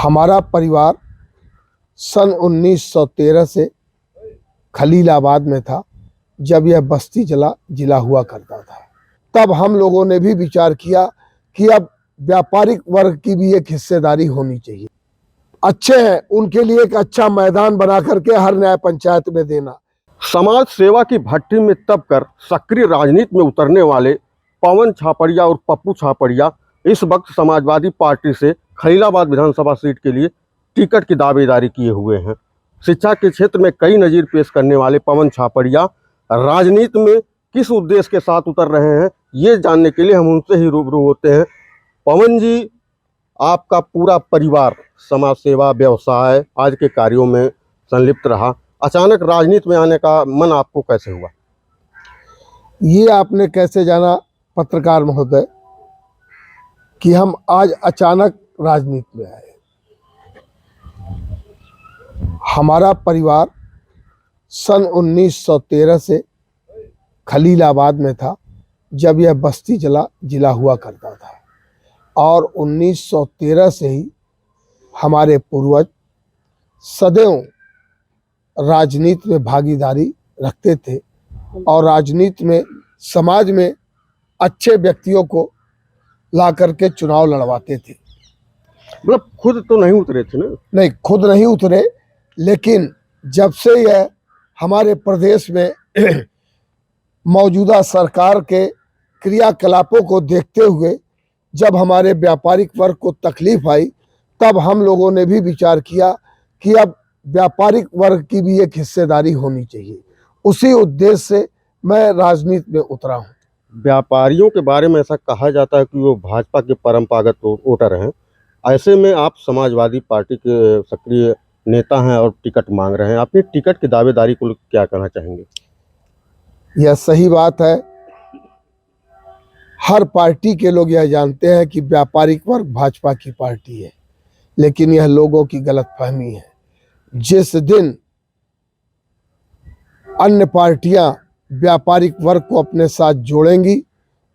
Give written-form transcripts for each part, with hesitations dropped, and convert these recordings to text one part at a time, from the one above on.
हमारा परिवार सन 1913 से खलीलाबाद में था, जब यह बस्ती जिला हुआ करता था। तब हम लोगों ने भी विचार किया कि अब व्यापारिक वर्ग की भी एक हिस्सेदारी होनी चाहिए। अच्छे हैं, उनके लिए एक अच्छा मैदान बना करके हर न्याय पंचायत में देना। समाज सेवा की भट्टी में तप कर सक्रिय राजनीति में उतरने वाले पवन छापड़िया और पप्पू छापड़िया इस वक्त समाजवादी पार्टी से खलीलाबाद विधानसभा सीट के लिए टिकट की दावेदारी किए हुए हैं। शिक्षा के क्षेत्र में कई नज़ीर पेश करने वाले पवन छापड़िया राजनीति में किस उद्देश्य के साथ उतर रहे हैं, ये जानने के लिए हम उनसे ही रूबरू होते हैं। पवन जी, आपका पूरा परिवार समाज सेवा, व्यवसाय आज के कार्यों में संलिप्त रहा, अचानक राजनीति में आने का मन आपको कैसे हुआ? ये आपने कैसे जाना पत्रकार महोदय कि हम आज अचानक राजनीति में आए? हमारा परिवार सन 1913 से खलीलाबाद में था, जब यह बस्ती जिला हुआ करता था, और 1913 से ही हमारे पूर्वज सदैव राजनीति में भागीदारी रखते थे और राजनीति में समाज में अच्छे व्यक्तियों को ला करके चुनाव लड़वाते थे। मतलब खुद तो नहीं उतरे थे ना? नहीं, खुद नहीं उतरे, लेकिन जब से यह हमारे प्रदेश में मौजूदा सरकार के क्रियाकलापों को देखते हुए जब हमारे व्यापारिक वर्ग को तकलीफ आई, तब हम लोगों ने भी विचार किया कि अब व्यापारिक वर्ग की भी एक हिस्सेदारी होनी चाहिए। उसी उद्देश्य से मैं राजनीति में उतरा हूँ। व्यापारियों के बारे में ऐसा कहा जाता है कि वो भाजपा के परंपरागत वोटर हैं। ऐसे में आप समाजवादी पार्टी के सक्रिय नेता हैं और टिकट मांग रहे हैं। अपनी टिकट की दावेदारी को क्या कहना चाहेंगे? यह सही बात है। हर पार्टी के लोग यह जानते हैं कि व्यापारिक वर्ग भाजपा की पार्टी है, लेकिन यह लोगों की गलतफहमी है। जिस दिन अन्य पार्टियां व्यापारिक वर्ग को अपने साथ जोड़ेंगी,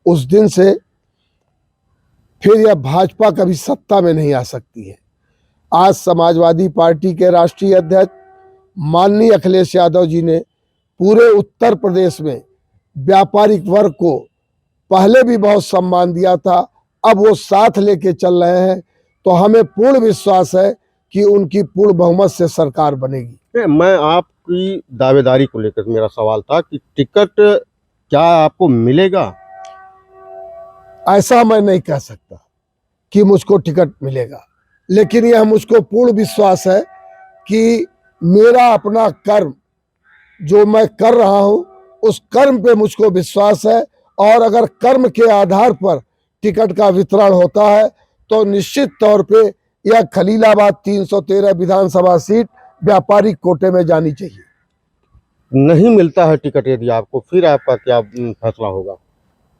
उस दिन से फिर यह भाजपा कभी सत्ता में नहीं आ सकती है। आज समाजवादी पार्टी के राष्ट्रीय अध्यक्ष माननीय अखिलेश यादव जी ने पूरे उत्तर प्रदेश में व्यापारिक वर्ग को पहले भी बहुत सम्मान दिया था, अब वो साथ लेके चल रहे हैं, तो हमें पूर्ण विश्वास है कि उनकी पूर्ण बहुमत से सरकार बनेगी। मैं आपकी दावेदारी को लेकर मेरा सवाल था कि टिकट क्या आपको मिलेगा? ऐसा मैं नहीं कह सकता कि मुझको टिकट मिलेगा, लेकिन यह मुझको पूर्ण विश्वास है कि मेरा अपना कर्म जो मैं कर रहा हूं, उस कर्म पे मुझको विश्वास है, और अगर कर्म के आधार पर टिकट का वितरण होता है तो निश्चित तौर पे यह खलीलाबाद 313 विधानसभा सीट व्यापारिक कोटे में जानी चाहिए। नहीं मिलता है टिकट यदि आपको, फिर आपका क्या फैसला होगा?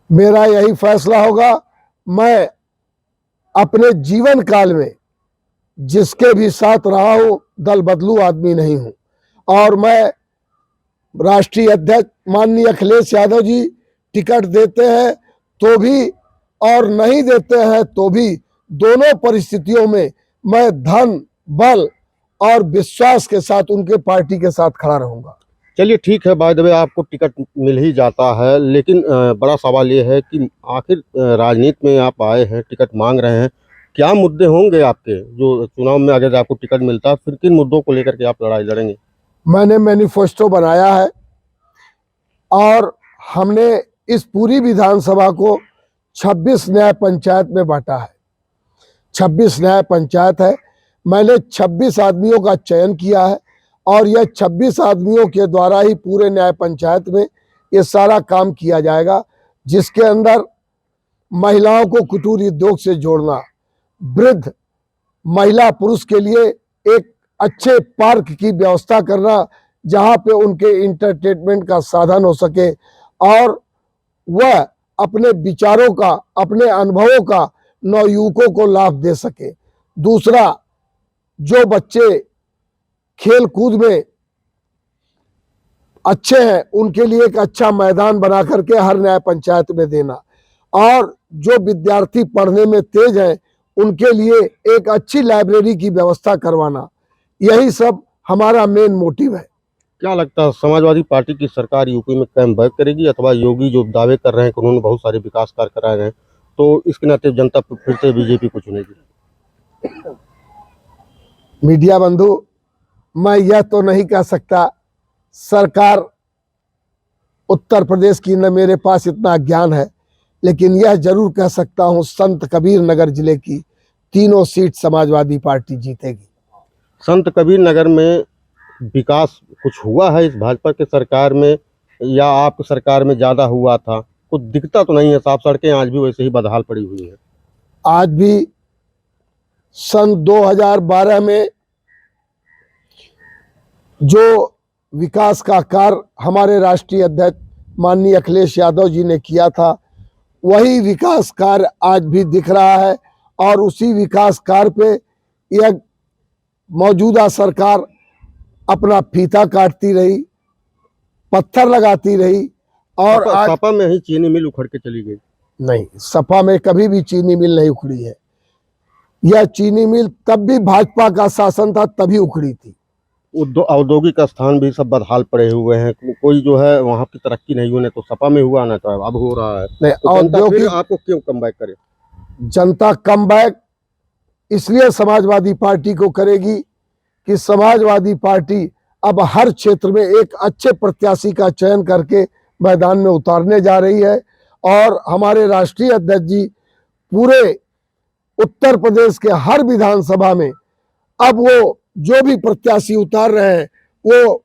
मेरा यही फैसला होगा। मैं अपने जीवन काल में जिसके भी साथ रहा हूं, दल बदलू आदमी नहीं हूं, और मैं राष्ट्रीय अध्यक्ष माननीय अखिलेश यादव जी टिकट देते हैं तो भी और नहीं देते हैं तो भी, दोनों परिस्थितियों में मैं धन, बल और विश्वास के साथ उनके पार्टी के साथ खड़ा रहूंगा। चलिए ठीक है, बाय द वे आपको टिकट मिल ही जाता है, लेकिन बड़ा सवाल ये है कि आखिर राजनीति में आप आए हैं, टिकट मांग रहे हैं, क्या मुद्दे होंगे आपके जो चुनाव में अगर आपको टिकट मिलता है, फिर किन मुद्दों को लेकर के आप लड़ाई लड़ेंगे? मैंने मैनिफेस्टो बनाया है और हमने इस पूरी विधानसभा को 26 न्याय पंचायत में बांटा है। 26 न्याय पंचायत है। मैंने 26 आदमियों का चयन किया है और यह 26 आदमियों के द्वारा ही पूरे न्याय पंचायत में ये सारा काम किया जाएगा, जिसके अंदर महिलाओं को कुटीर उद्योग से जोड़ना, वृद्ध महिला पुरुष के लिए एक अच्छे पार्क की व्यवस्था करना जहां पे उनके इंटरटेनमेंट का साधन हो सके और वह अपने विचारों का, अपने अनुभवों का नवयुवकों को लाभ दे सके। दूसरा, जो बच्चे खेल कूद में अच्छे हैं उनके लिए एक अच्छा मैदान बना करके हर न्याय पंचायत में देना, और जो विद्यार्थी पढ़ने में तेज हैं उनके लिए एक अच्छी लाइब्रेरी की व्यवस्था करवाना, यही सब हमारा मेन मोटिव है। क्या लगता है समाजवादी पार्टी की सरकार यूपी में कम बैक करेगी, अथवा योगी जो दावे कर रहे हैं कि उन्होंने बहुत सारे विकास कार्य कराए हैं, तो इसके नाते जनता फिर से बीजेपी को चुनेगी? मीडिया बंधु, मैं यह तो नहीं कह सकता, सरकार उत्तर प्रदेश की न मेरे पास इतना ज्ञान है, लेकिन यह जरूर कह सकता हूं संत कबीर नगर जिले की तीनों सीट समाजवादी पार्टी जीतेगी। संत कबीर नगर में विकास कुछ हुआ है इस भाजपा के सरकार में, या आपकी सरकार में ज़्यादा हुआ था? कुछ दिखता तो नहीं है, साफ सड़कें आज भी वैसे ही बदहाल पड़ी हुई हैं। आज भी सन 2012 में जो विकास का कार्य हमारे राष्ट्रीय अध्यक्ष माननीय अखिलेश यादव जी ने किया था, वही विकास कार्य आज भी दिख रहा है और उसी विकास कार्य पे यह मौजूदा सरकार अपना फीता काटती रही, पत्थर लगाती रही। और आज सपा में ही चीनी मिल उखड़ के चली गई। नहीं, सपा में कभी भी चीनी मिल नहीं उखड़ी है। यह चीनी मिल तब भी भाजपा का शासन था तभी उखड़ी थी। औद्योगिक स्थान भी सब बदहाल पड़े हुए हैं, कोई जो है वहाँ की तरक्की नहीं होने, तो सपा में हुआ ना, तो अब हो रहा है। नहीं, तो जनता फिर औद्योगिक आपको क्यों कम बैक करे? जनता कम बैक इसलिए समाजवादी पार्टी को करेगी कि समाजवादी पार्टी अब हर क्षेत्र में एक अच्छे प्रत्याशी का चयन करके मैदान में उतारने जा रही है। और हमारे राष्ट्रीय अध्यक्ष जी पूरे उत्तर प्रदेश के हर विधानसभा में अब वो जो भी प्रत्याशी उतार रहे हैं, वो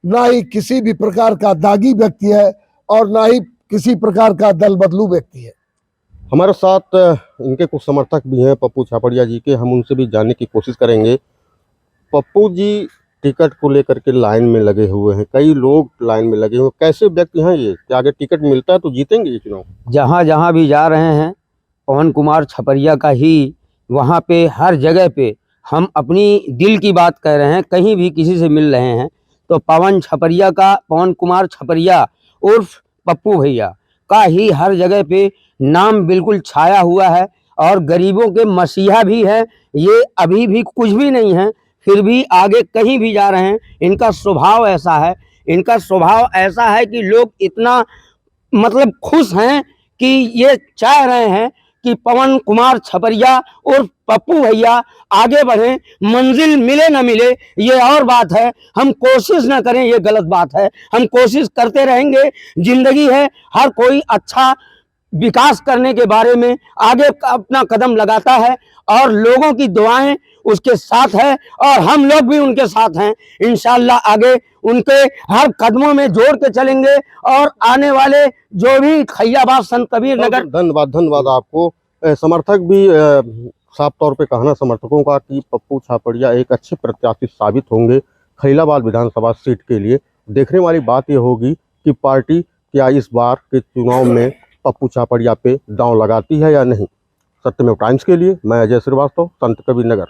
ना ही किसी भी प्रकार का दागी व्यक्ति है और ना ही किसी प्रकार का दल बदलू व्यक्ति है। हमारे साथ इनके कुछ समर्थक भी हैं, पप्पू छापड़िया जी के, हम उनसे भी जानने की कोशिश करेंगे। पप्पू जी, टिकट को लेकर के लाइन में लगे हुए हैं, कई लोग लाइन में लगे हुए हैं, कैसे व्यक्ति हैं ये कि आगे टिकट मिलता है तो जीतेंगे ये चुनाव? जहाँ जहाँ भी जा रहे हैं पवन कुमार छपरिया का ही, वहाँ पे हर जगह पे हम अपनी दिल की बात कह रहे हैं। कहीं भी किसी से मिल रहे हैं तो पवन कुमार छपरिया उर्फ पप्पू भैया का ही हर जगह पे नाम बिल्कुल छाया हुआ है। और गरीबों के मसीहा भी है ये, अभी भी कुछ भी नहीं है, फिर भी आगे कहीं भी जा रहे हैं। इनका स्वभाव ऐसा है कि लोग इतना मतलब खुश हैं कि ये चाह रहे हैं कि पवन कुमार छपरिया और पप्पू भैया आगे बढ़ें। मंजिल मिले न मिले ये और बात है, हम कोशिश न करें ये गलत बात है, हम कोशिश करते रहेंगे। जिंदगी है, हर कोई अच्छा विकास करने के बारे में आगे अपना कदम लगाता है और लोगों की दुआएं उसके साथ है और हम लोग भी उनके साथ हैं। इंशाअल्लाह आगे उनके हर कदमों में जोड़ के चलेंगे और आने वाले जो भी खैयाबाद संत कबीर नगर। धन्यवाद आपको। समर्थक भी साफ तौर पे कहना समर्थकों का कि पप्पू छापड़िया एक अच्छे प्रत्याशी साबित होंगे खैलाबाद विधानसभा सीट के लिए। देखने वाली बात यह होगी कि पार्टी क्या इस बार के चुनाव में पप्पू छापड़िया पे दांव लगाती है या नहीं। सत्यमेव टाइम्स के लिए मैं अजय श्रीवास्तव, संत कबीर नगर।